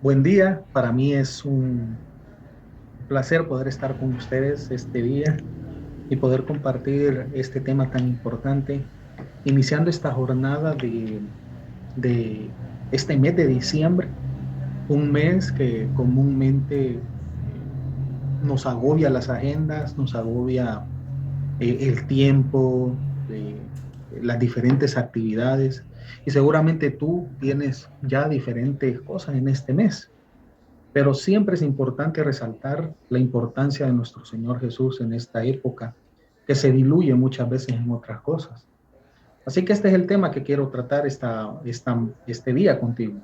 Buen día, para mí es un placer poder estar con ustedes este día y poder compartir este tema tan importante, iniciando esta jornada de este mes de diciembre, un mes que comúnmente nos agobia las agendas, nos agobia el tiempo, las diferentes actividades y seguramente tú tienes ya diferentes cosas en este mes. Pero siempre es importante resaltar la importancia de nuestro Señor Jesús en esta época, que se diluye muchas veces en otras cosas. Así que este es el tema que quiero tratar este día contigo.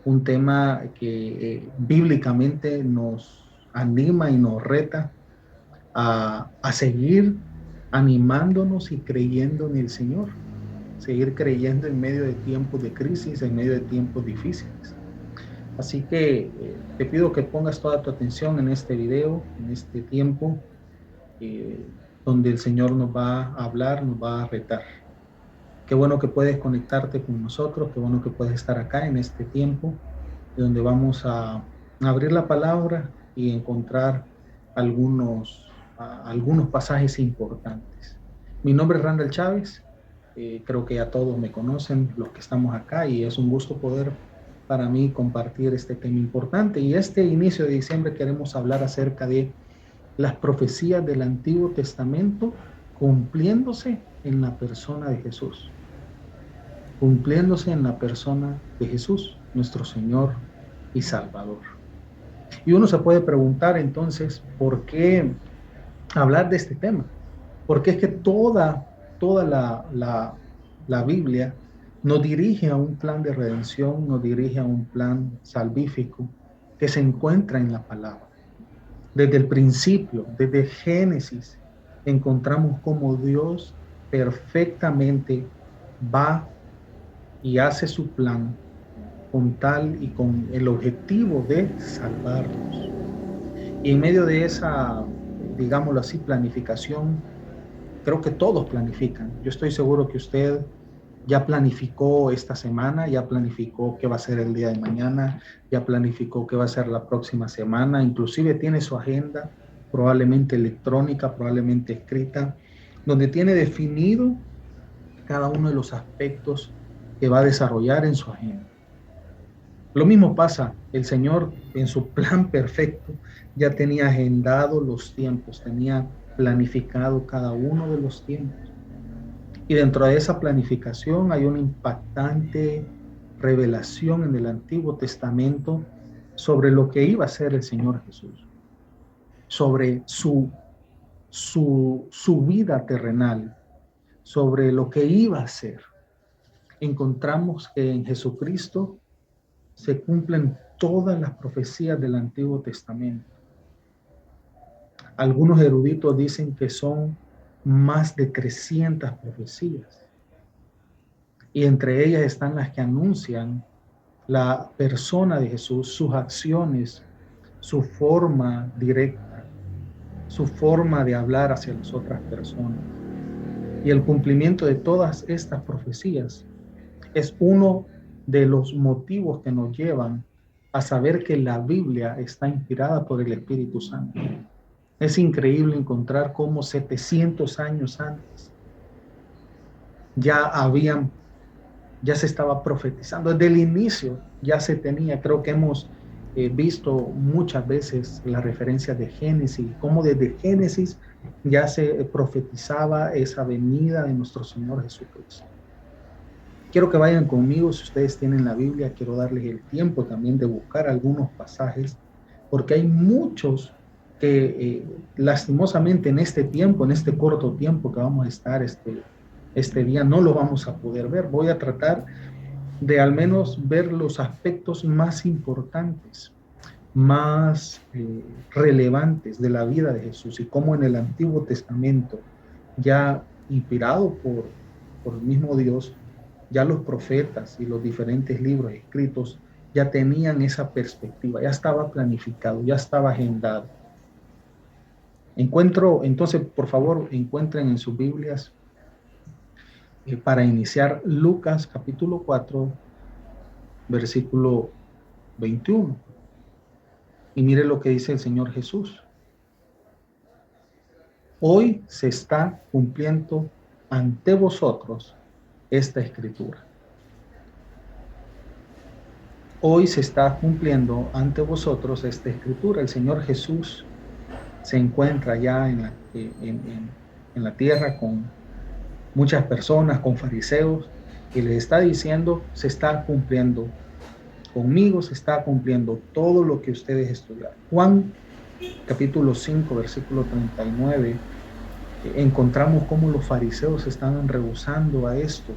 Un tema que bíblicamente nos anima y nos reta a seguir animándonos y creyendo en el Señor, seguir creyendo en medio de tiempos de crisis, en medio de tiempos difíciles. Así que te pido que pongas toda tu atención en este video, en este tiempo, eh, donde el Señor nos va a hablar, nos va a retar. Qué bueno que puedes conectarte con nosotros, qué bueno que puedes estar acá en este tiempo, donde vamos a abrir la palabra y encontrar algunos pasajes importantes. Mi nombre es Randall Chávez, creo que ya todos me conocen, los que estamos acá, y es un gusto poder para mí compartir este tema importante. Y este inicio de diciembre queremos hablar acerca de las profecías del Antiguo Testamento cumpliéndose en la persona de Jesús, cumpliéndose en la persona de Jesús, nuestro Señor y Salvador. Y uno se puede preguntar entonces, ¿por qué hablar de este tema? Porque es que toda la Biblia nos dirige a un plan de redención, nos dirige a un plan salvífico que se encuentra en la palabra. Desde el principio, desde Génesis, encontramos cómo Dios perfectamente va y hace su plan con tal y con el objetivo de salvarnos. Y en medio de esa, digámoslo así, planificación, creo que todos planifican. Yo estoy seguro que usted ya planificó esta semana, ya planificó qué va a ser el día de mañana, ya planificó qué va a ser la próxima semana, inclusive tiene su agenda, probablemente electrónica, probablemente escrita, donde tiene definido cada uno de los aspectos que va a desarrollar en su agenda. Lo mismo pasa, el Señor en su plan perfecto ya tenía agendado los tiempos, tenía planificado cada uno de los tiempos. Y dentro de esa planificación hay una impactante revelación en el Antiguo Testamento sobre lo que iba a ser el Señor Jesús, sobre su vida terrenal, sobre lo que iba a ser. Encontramos que en Jesucristo se cumplen todas las profecías del Antiguo Testamento. Algunos eruditos dicen que son más de 300 profecías. Y entre ellas están las que anuncian la persona de Jesús, sus acciones, su forma directa, su forma de hablar hacia las otras personas. Y el cumplimiento de todas estas profecías es uno de los motivos que nos llevan a saber que la Biblia está inspirada por el Espíritu Santo. Es increíble encontrar cómo 700 años antes ya habían ya se estaba profetizando. Desde el inicio ya se tenía, creo que hemos visto muchas veces la referencia de Génesis, cómo desde Génesis ya se profetizaba esa venida de nuestro Señor Jesucristo. Quiero que vayan conmigo, si ustedes tienen la Biblia, quiero darles el tiempo también de buscar algunos pasajes, porque hay muchos que lastimosamente en este tiempo, en este corto tiempo que vamos a estar este día, no lo vamos a poder ver. Voy a tratar de al menos ver los aspectos más importantes, más relevantes de la vida de Jesús y cómo en el Antiguo Testamento, ya inspirado por el mismo Dios, ya los profetas y los diferentes libros escritos ya tenían esa perspectiva, ya estaba planificado, ya estaba agendado. Entonces, por favor, encuentren en sus Biblias para iniciar Lucas capítulo 4, versículo 21. Y mire lo que dice el Señor Jesús. Hoy se está cumpliendo ante vosotros esta escritura. Hoy se está cumpliendo ante vosotros esta escritura. El Señor Jesús se encuentra ya en la tierra con muchas personas, con fariseos, y les está diciendo, se está cumpliendo. Conmigo se está cumpliendo todo lo que ustedes estudiaron. Juan capítulo 5, versículo 39, encontramos cómo los fariseos se estaban rehusando a esto,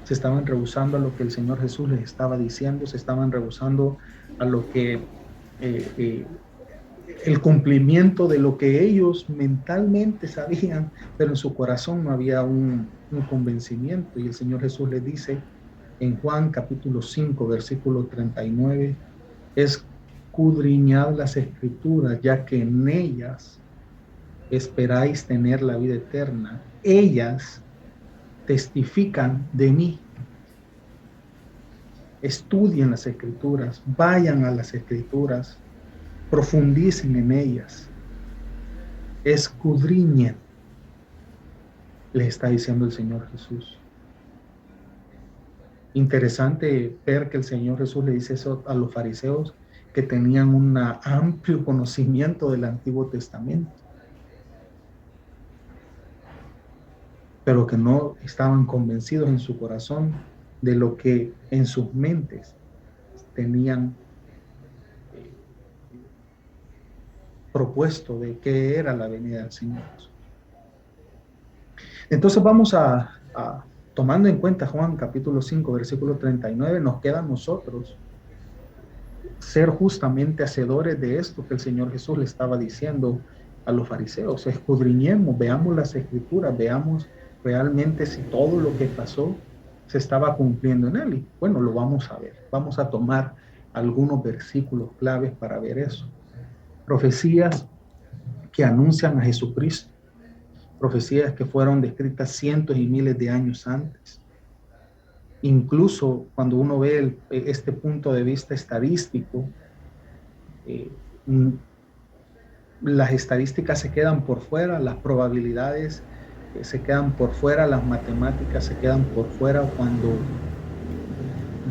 se estaban rehusando a lo que el Señor Jesús les estaba diciendo, se estaban rehusando a lo que el cumplimiento de lo que ellos mentalmente sabían, pero en su corazón no había un convencimiento. Y el Señor Jesús les dice en Juan capítulo 5, versículo 39, escudriñad las escrituras, ya que en ellas esperáis tener la vida eterna. Ellas testifican de mí. Estudien las escrituras, vayan a las escrituras, profundicen en ellas, escudriñen, les está diciendo el Señor Jesús. Interesante ver que el Señor Jesús le dice eso a los fariseos que tenían un amplio conocimiento del Antiguo Testamento, pero que no estaban convencidos en su corazón de lo que en sus mentes tenían propuesto de qué era la venida del Señor. Entonces vamos tomando en cuenta Juan capítulo 5, versículo 39, nos queda a nosotros ser justamente hacedores de esto que el Señor Jesús le estaba diciendo a los fariseos. Escudriñemos, veamos las escrituras, veamos realmente si todo lo que pasó se estaba cumpliendo en él. Y bueno, lo vamos a ver. Vamos a tomar algunos versículos claves para ver eso. Profecías que anuncian a Jesucristo, profecías que fueron descritas cientos y miles de años antes. Incluso cuando uno ve este punto de vista estadístico, las estadísticas se quedan por fuera, las probabilidades se quedan por fuera, las matemáticas se quedan por fuera cuando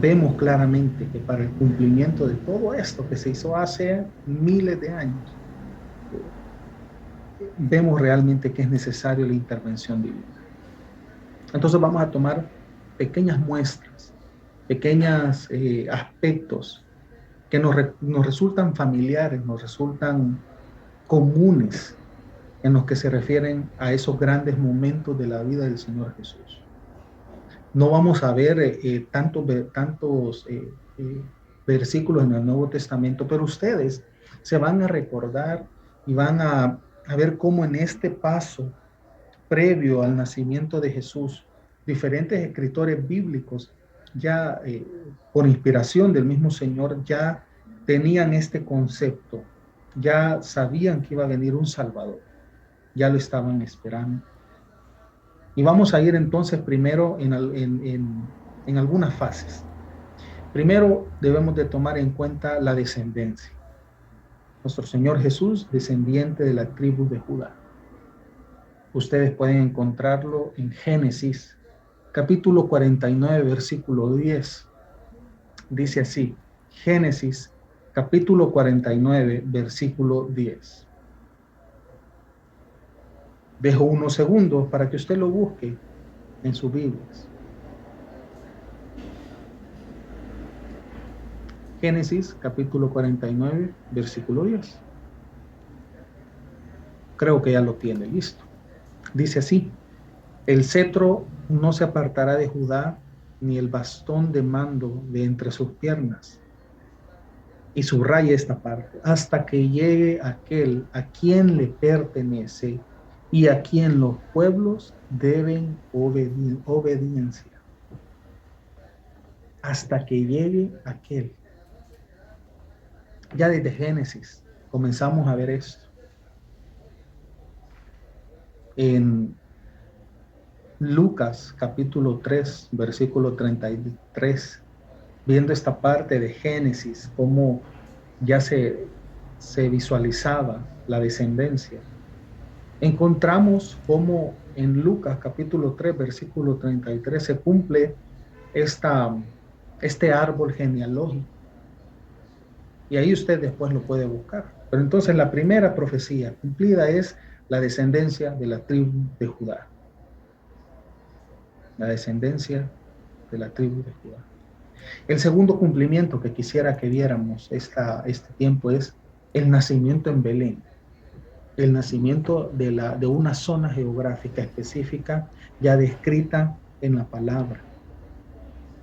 vemos claramente que para el cumplimiento de todo esto que se hizo hace miles de años, vemos realmente que es necesario la intervención divina. Entonces vamos a tomar pequeñas muestras, pequeños aspectos que nos resultan familiares, nos resultan comunes en los que se refieren a esos grandes momentos de la vida del Señor Jesús. No vamos a ver tantos versículos en el Nuevo Testamento, pero ustedes se van a recordar y van a ver cómo en este paso previo al nacimiento de Jesús, diferentes escritores bíblicos ya por inspiración del mismo Señor ya tenían este concepto, ya sabían que iba a venir un Salvador, ya lo estaban esperando. Y vamos a ir entonces primero en algunas fases. Primero debemos de tomar en cuenta la descendencia. Nuestro Señor Jesús, descendiente de la tribu de Judá. Ustedes pueden encontrarlo en Génesis, capítulo 49, versículo 10. Dice así, Génesis, capítulo 49, versículo 10. Dejo unos segundos para que usted lo busque en sus Biblias. Génesis, capítulo 49, versículo 10. Creo que ya lo tiene listo. Dice así, el cetro no se apartará de Judá, ni el bastón de mando de entre sus piernas. Y subraya esta parte, hasta que llegue aquel a quien le pertenece y a quien los pueblos deben obediencia. Hasta que llegue aquel. Ya desde Génesis comenzamos a ver esto. En Lucas capítulo 3, versículo 33, viendo esta parte de Génesis, cómo ya se visualizaba la descendencia. Encontramos cómo en Lucas capítulo 3, versículo 33 se cumple este árbol genealógico. Y ahí usted después lo puede buscar. Pero entonces la primera profecía cumplida es la descendencia de la tribu de Judá. La descendencia de la tribu de Judá. El segundo cumplimiento que quisiera que viéramos este tiempo es el nacimiento en Belén. El nacimiento de una zona geográfica específica ya descrita en la palabra,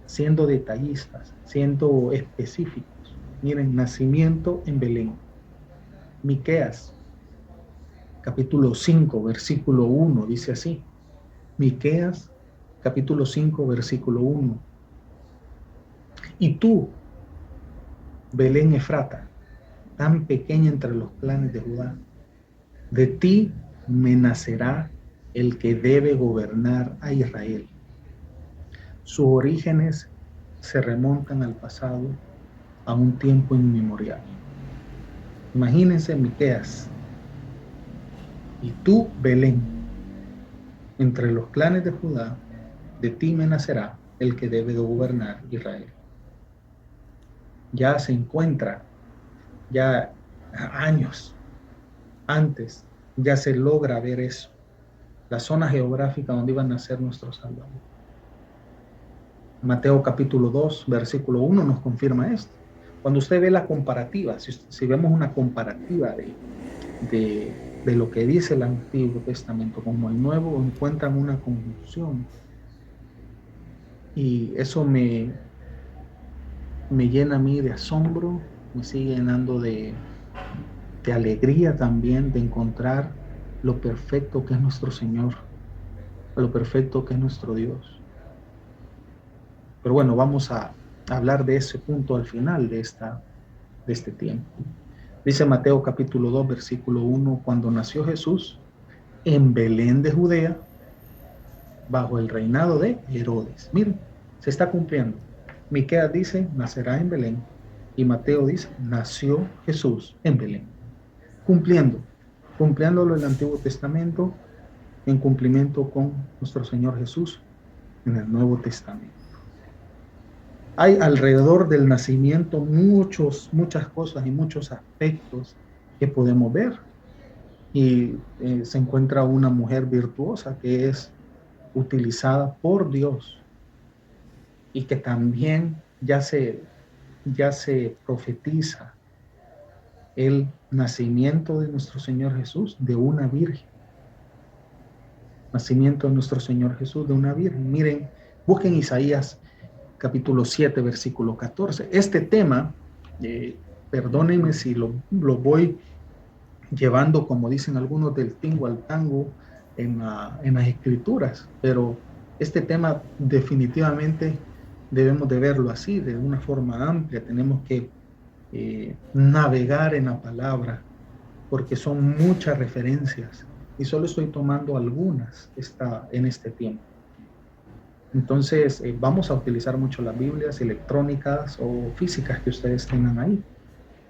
siendo detallistas, siendo específicos. Miren, nacimiento en Belén. Miqueas, capítulo 5, versículo 1, dice así. Miqueas, capítulo 5, versículo 1. Y tú, Belén Efrata, tan pequeña entre los clanes de Judá, de ti me nacerá el que debe gobernar a Israel. Sus orígenes se remontan al pasado, a un tiempo inmemorial. Imagínense Miqueas. Y tú, Belén, entre los clanes de Judá, de ti me nacerá el que debe gobernar Israel. Ya se encuentra, ya años antes, ya se logra ver eso. La zona geográfica donde iba a nacer nuestro Salvador. Mateo capítulo 2, versículo 1 nos confirma esto. Cuando usted ve la comparativa, si vemos una comparativa de lo que dice el Antiguo Testamento como el Nuevo, encuentran una conjunción. Y eso me llena a mí de asombro, me sigue llenando de alegría también de encontrar lo perfecto que es nuestro Señor, lo perfecto que es nuestro Dios. Pero bueno, vamos a hablar de ese punto al final de este tiempo. Dice Mateo capítulo 2, versículo 1, cuando nació Jesús en Belén de Judea, bajo el reinado de Herodes. Miren, se está cumpliendo. Miqueas dice, nacerá en Belén. Y Mateo dice, nació Jesús en Belén. Cumpliéndolo el Antiguo Testamento en cumplimiento con nuestro Señor Jesús en el Nuevo Testamento. Hay alrededor del nacimiento muchas cosas y muchos aspectos que podemos ver. Y se encuentra una mujer virtuosa que es utilizada por Dios y que también ya se profetiza el nacimiento de nuestro Señor Jesús de una virgen. Nacimiento de nuestro Señor Jesús de una virgen. Miren, busquen Isaías capítulo 7, versículo 14. Este tema, perdónenme si lo voy llevando, como dicen algunos, del tingo al tango en las escrituras, pero este tema definitivamente debemos de verlo así, de una forma amplia. Tenemos que navegar en la palabra, porque son muchas referencias y solo estoy tomando algunas en este tiempo. Entonces, vamos a utilizar mucho las Biblias electrónicas o físicas que ustedes tengan ahí.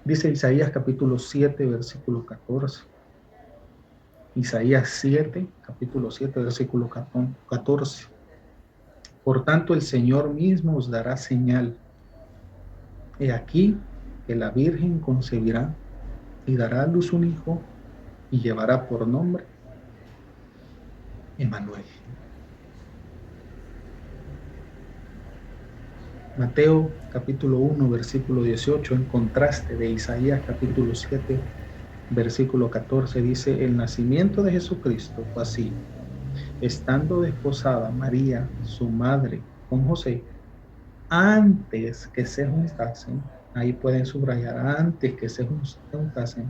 Dice Isaías capítulo 7, versículo 14. Isaías 7, capítulo 7, versículo 14. Por tanto, el Señor mismo os dará señal. He aquí que la Virgen concebirá y dará a luz un hijo y llevará por nombre Emmanuel. Mateo capítulo 1, versículo 18, en contraste de Isaías capítulo 7, versículo 14, dice, el nacimiento de Jesucristo fue así. Estando desposada María, su madre, con José, antes que se juntasen, ahí pueden subrayar, antes que se juntasen,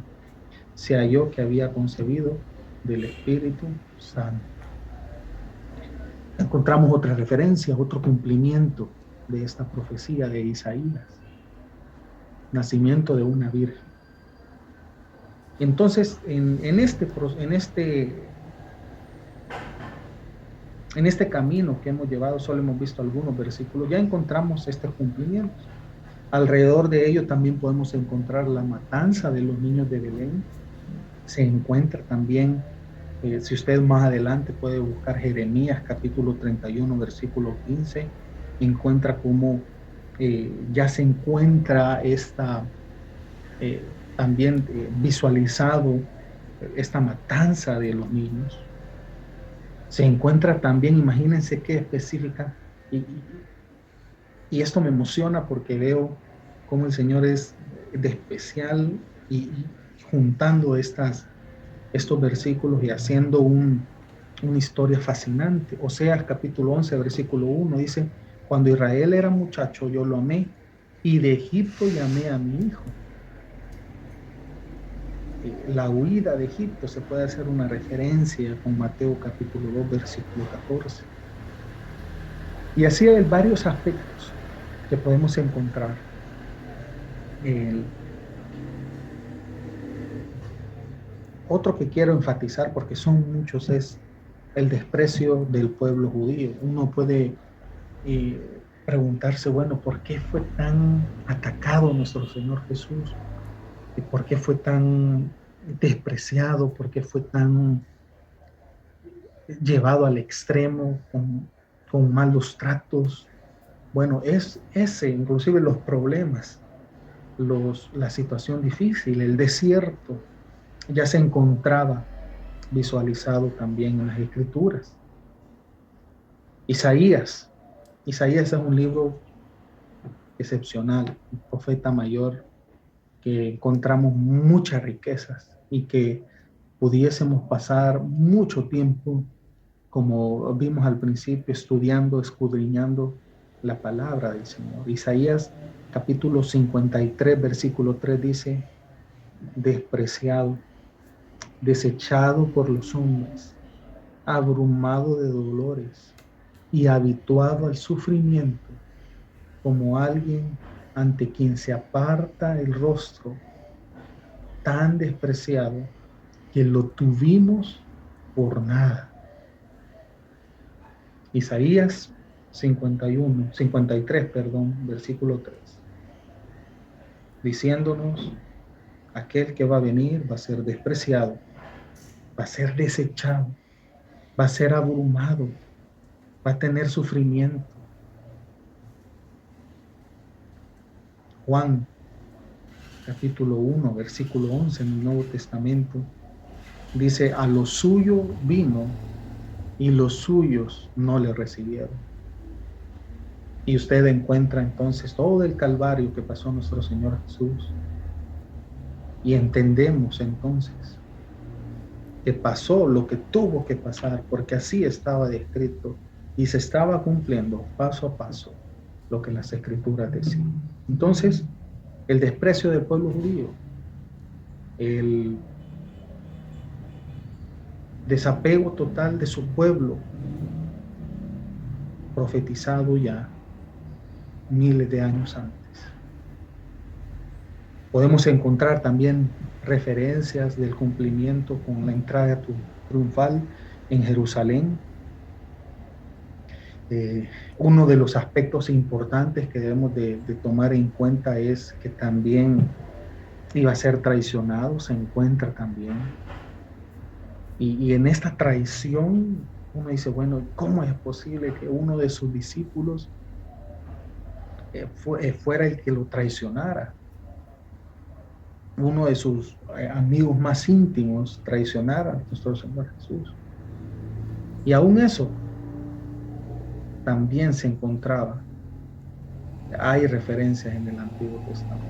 se halló que había concebido del Espíritu Santo. Encontramos otra referencia, otro cumplimiento de esta profecía de Isaías. Nacimiento de una virgen. Entonces, en este En este camino que hemos llevado, solo hemos visto algunos versículos, ya encontramos este cumplimiento. Alrededor de ello también podemos encontrar la matanza de los niños de Belén. Se encuentra también, si usted más adelante puede buscar Jeremías capítulo 31, versículo 15, encuentra cómo ya se encuentra también visualizado esta matanza de los niños. Se encuentra también, imagínense qué específica, y esto me emociona porque veo cómo el Señor es de especial y juntando estos versículos y haciendo una historia fascinante. Oseas capítulo 11, versículo 1 dice, cuando Israel era muchacho, yo lo amé, y de Egipto llamé a mi hijo. La huida de Egipto se puede hacer una referencia con Mateo capítulo 2, versículo 14. Y así hay varios aspectos que podemos encontrar. El otro que quiero enfatizar, porque son muchos, es el desprecio del pueblo judío. Uno puede preguntarse, bueno, ¿por qué fue tan atacado nuestro Señor Jesús? ¿Y por qué fue tan despreciado? ¿Por qué fue tan llevado al extremo con malos tratos? Bueno, es ese, inclusive los problemas, la situación difícil, el desierto, ya se encontraba visualizado también en las Escrituras. Isaías, Isaías es un libro excepcional, un profeta mayor que encontramos muchas riquezas y que pudiésemos pasar mucho tiempo, como vimos al principio, estudiando, escudriñando la palabra del Señor. Isaías capítulo 53, versículo 3 dice, despreciado, desechado por los hombres, abrumado de dolores y habituado al sufrimiento, como alguien ante quien se aparta el rostro, tan despreciado que lo tuvimos por nada. Isaías 53, versículo 3, diciéndonos, aquel que va a venir va a ser despreciado, va a ser desechado, va a ser abrumado, va a tener sufrimiento. Juan capítulo 1, versículo 11 en el Nuevo Testamento, dice, a lo suyo vino y los suyos no le recibieron. Y usted encuentra entonces todo el calvario que pasó nuestro Señor Jesús. Y entendemos entonces que pasó lo que tuvo que pasar, porque así estaba descrito y se estaba cumpliendo paso a paso lo que las Escrituras decían. Entonces, el desprecio del pueblo judío, el desapego total de su pueblo, profetizado ya miles de años antes. Podemos encontrar también referencias del cumplimiento con la entrada triunfal en Jerusalén. Uno de los aspectos importantes que debemos de tomar en cuenta es que también iba a ser traicionado, se encuentra también. Y en esta traición uno dice, bueno, ¿cómo es posible que uno de sus discípulos fuera el que lo traicionara? Uno de sus amigos más íntimos traicionara a nuestro Señor Jesús. Y aún eso también se encontraba. Hay referencias en el Antiguo Testamento.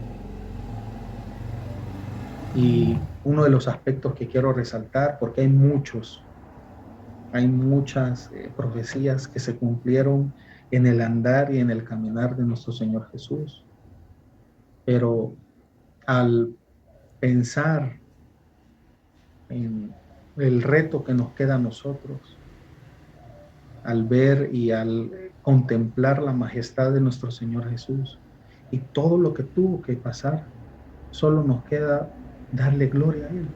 Y uno de los aspectos que quiero resaltar, porque hay muchas profecías que se cumplieron en el andar y en el caminar de nuestro Señor Jesús. Pero al pensar en el reto que nos queda a nosotros, al ver y al contemplar la majestad de nuestro Señor Jesús y todo lo que tuvo que pasar, solo nos queda darle gloria a Él.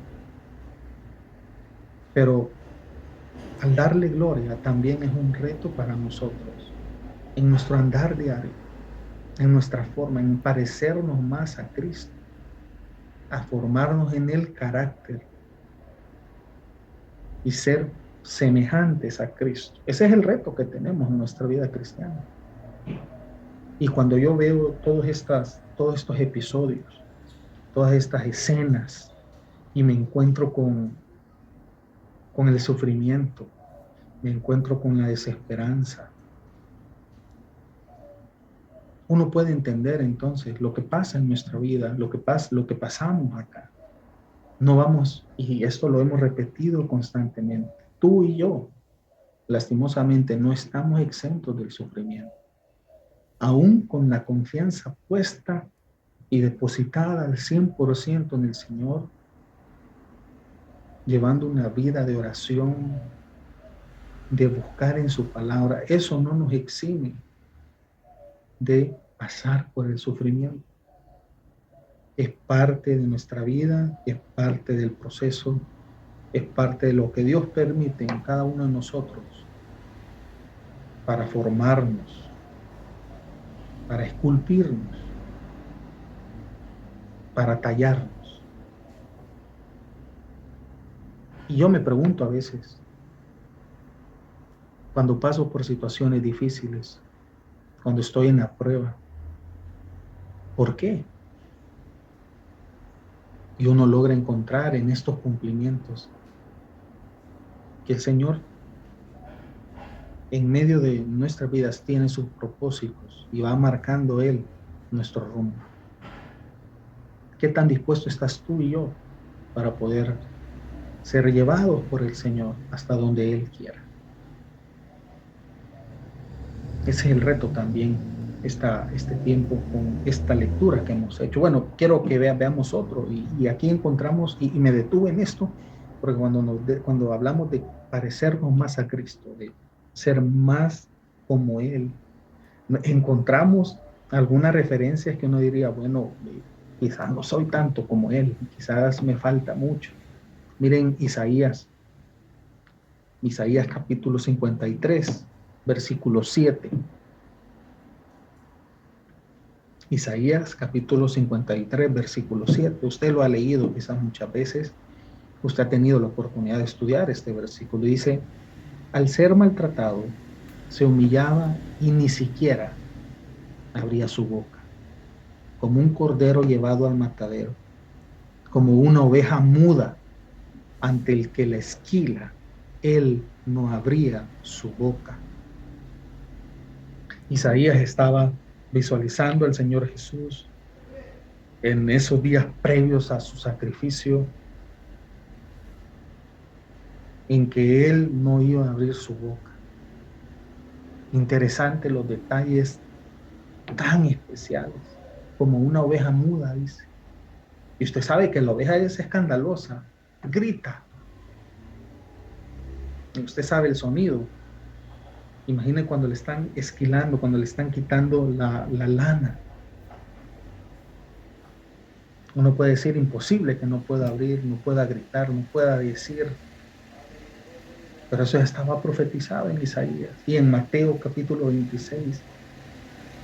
Pero al darle gloria también es un reto para nosotros en nuestro andar diario, en nuestra forma, en parecernos más a Cristo, a formarnos en el carácter y ser semejantes a Cristo. Ese es el reto que tenemos en nuestra vida cristiana. Y cuando yo veo todos estos episodios, todas estas escenas, y me encuentro con el sufrimiento, me encuentro con la desesperanza, uno puede entender entonces lo que pasa en nuestra vida, lo que pasamos acá. No vamos, y esto lo hemos repetido constantemente, tú y yo, lastimosamente, no estamos exentos del sufrimiento. Aún con la confianza puesta y depositada al 100% en el Señor, llevando una vida de oración, de buscar en su palabra, eso no nos exime de pasar por el sufrimiento. Es parte de nuestra vida, es parte del proceso, es parte de lo que Dios permite en cada uno de nosotros para formarnos, para esculpirnos, para tallarnos. Y yo me pregunto a veces, cuando paso por situaciones difíciles, cuando estoy en la prueba, ¿por qué? Y uno logra encontrar en estos cumplimientos que el Señor en medio de nuestras vidas tiene sus propósitos y va marcando Él nuestro rumbo. ¿Qué tan dispuesto estás tú y yo para poder ser llevados por el Señor hasta donde Él quiera? Ese es el reto también, este tiempo con esta lectura que hemos hecho. Bueno, quiero que veamos otro, y aquí encontramos, y me detuve en esto, porque cuando hablamos de parecernos más a Cristo, de ser más como Él, encontramos algunas referencias que uno diría, bueno, quizás no soy tanto como Él, quizás me falta mucho. Miren Isaías capítulo 53, versículo 7. Isaías capítulo 53, versículo 7. Usted lo ha leído quizás muchas veces. Usted ha tenido la oportunidad de estudiar este versículo. Dice, al ser maltratado, se humillaba y ni siquiera abría su boca, como un cordero llevado al matadero, como una oveja muda ante el que la esquila, él no abría su boca. Isaías estaba visualizando al Señor Jesús en esos días previos a su sacrificio, en que él no iba a abrir su boca. Interesante los detalles tan especiales, como una oveja muda, dice. Y usted sabe que la oveja es escandalosa, grita. Y usted sabe el sonido. Imagine cuando le están esquilando, cuando le están quitando la lana. Uno puede decir imposible que no pueda abrir, no pueda gritar, no pueda decir. Pero eso estaba profetizado en Isaías. Y en Mateo capítulo 26,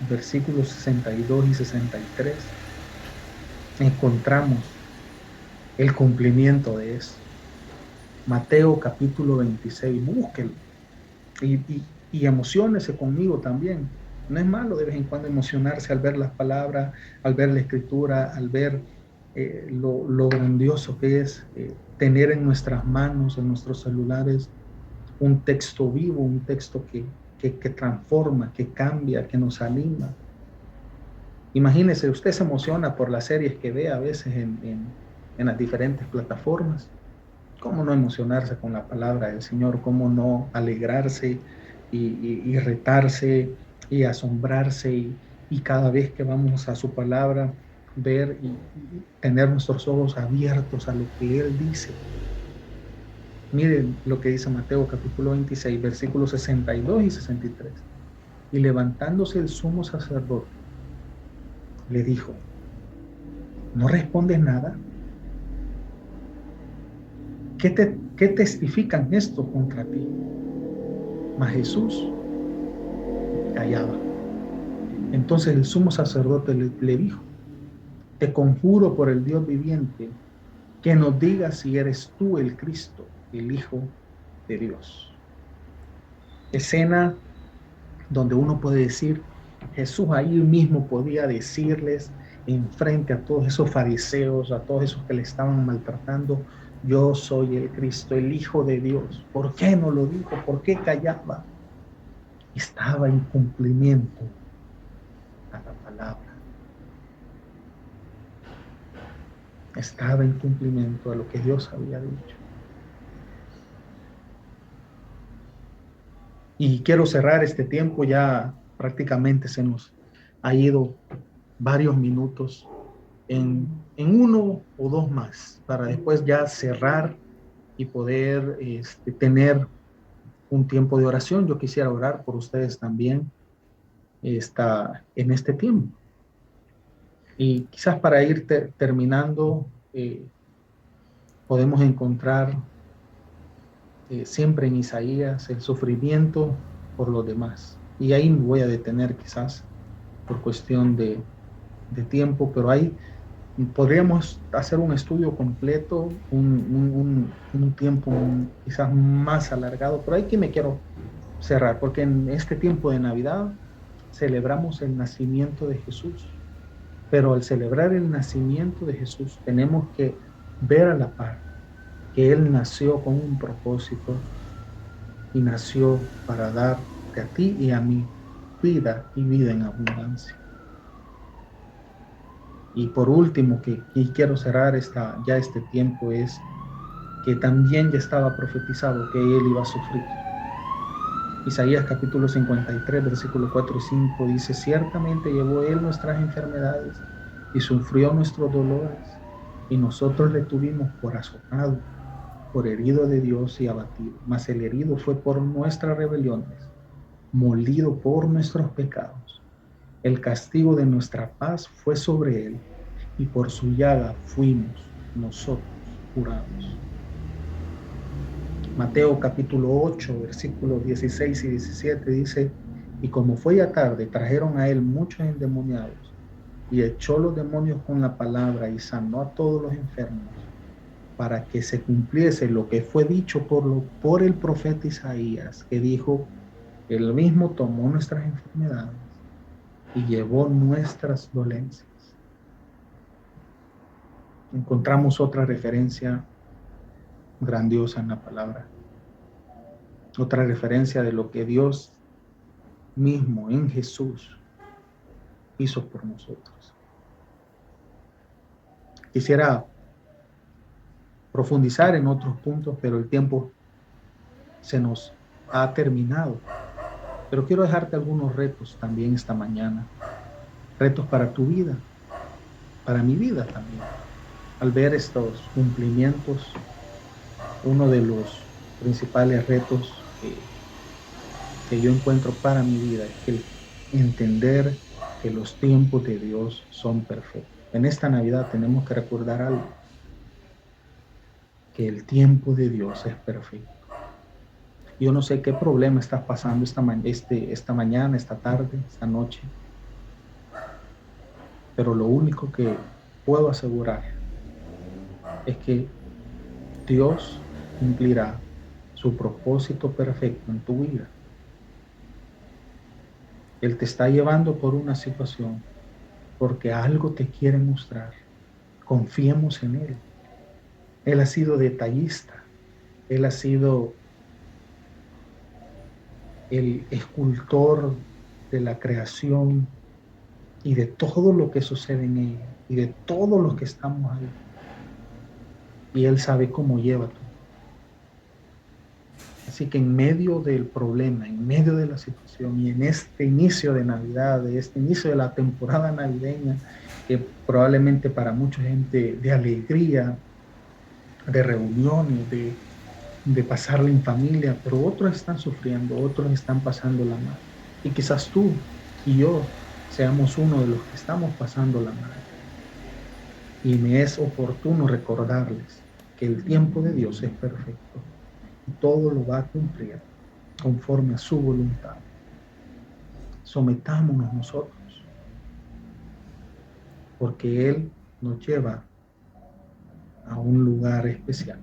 versículos 62 y 63, encontramos el cumplimiento de eso. Mateo capítulo 26, búsquelo. Y emociónese conmigo también. No es malo de vez en cuando emocionarse al ver las palabras, al ver la escritura, al ver lo grandioso que es tener en nuestras manos, en nuestros celulares, un texto vivo, un texto que transforma, que cambia, que nos anima. Imagínese, usted se emociona por las series que ve a veces en las diferentes plataformas. ¿Cómo no emocionarse con la palabra del Señor? ¿Cómo no alegrarse y retarse y asombrarse y cada vez que vamos a su palabra ver y tener nuestros ojos abiertos a lo que Él dice? Miren lo que dice Mateo capítulo 26, versículos 62 y 63. Y levantándose el sumo sacerdote, le dijo, ¿no respondes nada? ¿Qué testifican esto contra ti? Mas Jesús callaba. Entonces el sumo sacerdote le dijo: te conjuro por el Dios viviente, que nos digas si eres tú el Cristo, el Hijo de Dios. Escena donde uno puede decir, Jesús ahí mismo podía decirles enfrente a todos esos fariseos, a todos esos que le estaban maltratando: yo soy el Cristo, el Hijo de Dios. ¿Por qué no lo dijo? ¿Por qué callaba? Estaba en cumplimiento a la palabra. Estaba en cumplimiento a lo que Dios había dicho. Y quiero cerrar este tiempo, ya prácticamente se nos ha ido varios minutos, en uno o dos más, para después ya cerrar y poder tener un tiempo de oración. Yo quisiera orar por ustedes también en este tiempo. Y quizás para ir terminando, podemos encontrar siempre en Isaías el sufrimiento por los demás. Y ahí me voy a detener quizás por cuestión de tiempo, pero ahí podríamos hacer un estudio completo, un tiempo quizás más alargado, pero aquí me quiero cerrar, porque en este tiempo de Navidad celebramos el nacimiento de Jesús, pero al celebrar el nacimiento de Jesús tenemos que ver a la par que Él nació con un propósito y nació para darte a ti y a mí vida y vida en abundancia. Y por último, y quiero cerrar ya este tiempo, es que también ya estaba profetizado que Él iba a sufrir. Isaías capítulo 53, versículo 4 y 5 dice: ciertamente llevó Él nuestras enfermedades y sufrió nuestros dolores, y nosotros le tuvimos por azotado, por herido de Dios y abatido. Mas el herido fue por nuestras rebeliones, molido por nuestros pecados. El castigo de nuestra paz fue sobre Él, y por su llaga fuimos nosotros curados. Mateo capítulo 8, versículos 16 y 17 dice: y como fue ya tarde, trajeron a Él muchos endemoniados, y echó los demonios con la palabra, y sanó a todos los enfermos, para que se cumpliese lo que fue dicho por el profeta Isaías, que dijo: Él mismo tomó nuestras enfermedades y llevó nuestras dolencias. Encontramos otra referencia grandiosa en la palabra, otra referencia de lo que Dios mismo en Jesús hizo por nosotros. Quisiera profundizar en otros puntos, pero el tiempo se nos ha terminado. Pero quiero dejarte algunos retos también esta mañana, retos para tu vida, para mi vida también. Al ver estos cumplimientos, uno de los principales retos que yo encuentro para mi vida es que entender que los tiempos de Dios son perfectos. En esta Navidad tenemos que recordar algo, que el tiempo de Dios es perfecto. Yo no sé qué problema estás pasando esta mañana, esta tarde, esta noche, pero lo único que puedo asegurar es que Dios cumplirá su propósito perfecto en tu vida. Él te está llevando por una situación porque algo te quiere mostrar. Confiemos en Él. Él ha sido detallista. Él ha sido el escultor de la creación y de todo lo que sucede en ella y de todos los que estamos ahí. Y Él sabe cómo lleva todo. Así que en medio del problema, en medio de la situación y en este inicio de Navidad, de este inicio de la temporada navideña, que probablemente para mucha gente de alegría, de reuniones, de pasarla en familia, pero otros están sufriendo, otros están pasándola mal. Y quizás tú y yo seamos uno de los que estamos pasándola mal. Y me es oportuno recordarles que el tiempo de Dios es perfecto y todo lo va a cumplir conforme a su voluntad. Sometámonos nosotros, porque Él nos lleva a un lugar especial.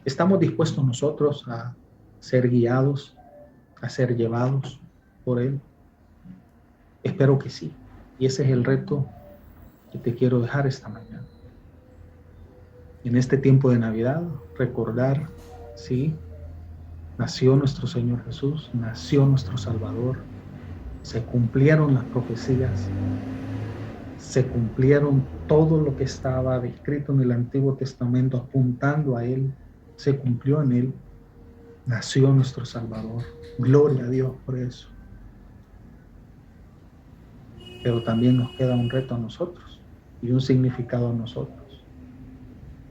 ¿Estamos dispuestos nosotros a ser guiados, a ser llevados por Él? Espero que sí. Y ese es el reto que te quiero dejar esta mañana. En este tiempo de Navidad, recordar, sí, nació nuestro Señor Jesús, nació nuestro Salvador, se cumplieron las profecías, se cumplieron todo lo que estaba descrito en el Antiguo Testamento apuntando a Él, se cumplió en Él, nació nuestro Salvador. Gloria a Dios por eso. Pero también nos queda un reto a nosotros y un significado a nosotros.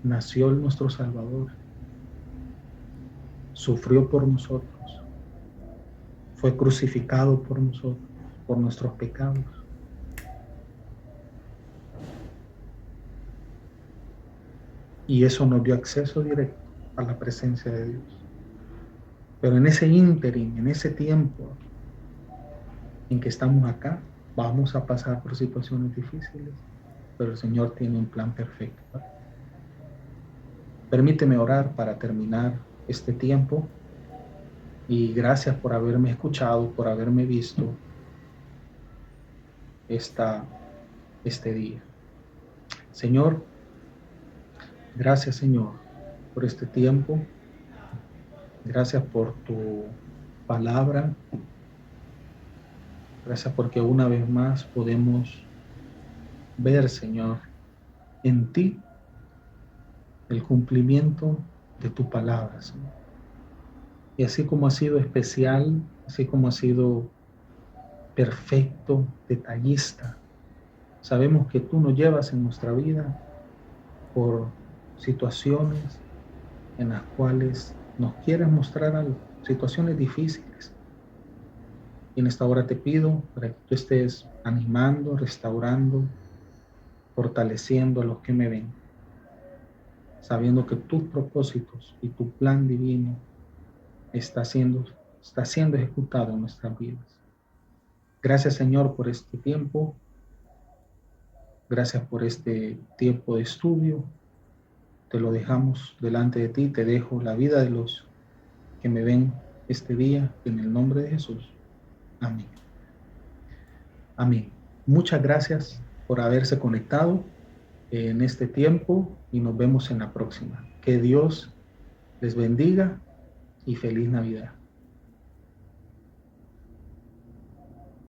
Nació nuestro Salvador, sufrió por nosotros, fue crucificado por nosotros, por nuestros pecados. Y eso nos dio acceso directo a la presencia de Dios. Pero en ese ínterin, en ese tiempo en que estamos acá, vamos a pasar por situaciones difíciles, pero el Señor tiene un plan perfecto. Permíteme orar para terminar este tiempo y gracias por haberme escuchado, por haberme visto este día. Señor, gracias Señor por este tiempo. Gracias por tu palabra. Gracias porque una vez más podemos ver, Señor, en ti el cumplimiento de tu palabra, Señor. Y así como ha sido especial, así como ha sido perfecto, detallista, sabemos que tú nos llevas en nuestra vida por situaciones en las cuales nos quieres mostrar algo, situaciones difíciles. Y en esta hora te pido para que tú estés animando, restaurando, fortaleciendo a los que me ven, sabiendo que tus propósitos y tu plan divino está siendo ejecutado en nuestras vidas. Gracias, Señor, por este tiempo. Gracias por este tiempo de estudio. Te lo dejamos delante de ti. Te dejo la vida de los que me ven este día en el nombre de Jesús. Amén. Amén. Muchas gracias por haberse conectado en este tiempo y nos vemos en la próxima. Que Dios les bendiga y feliz Navidad.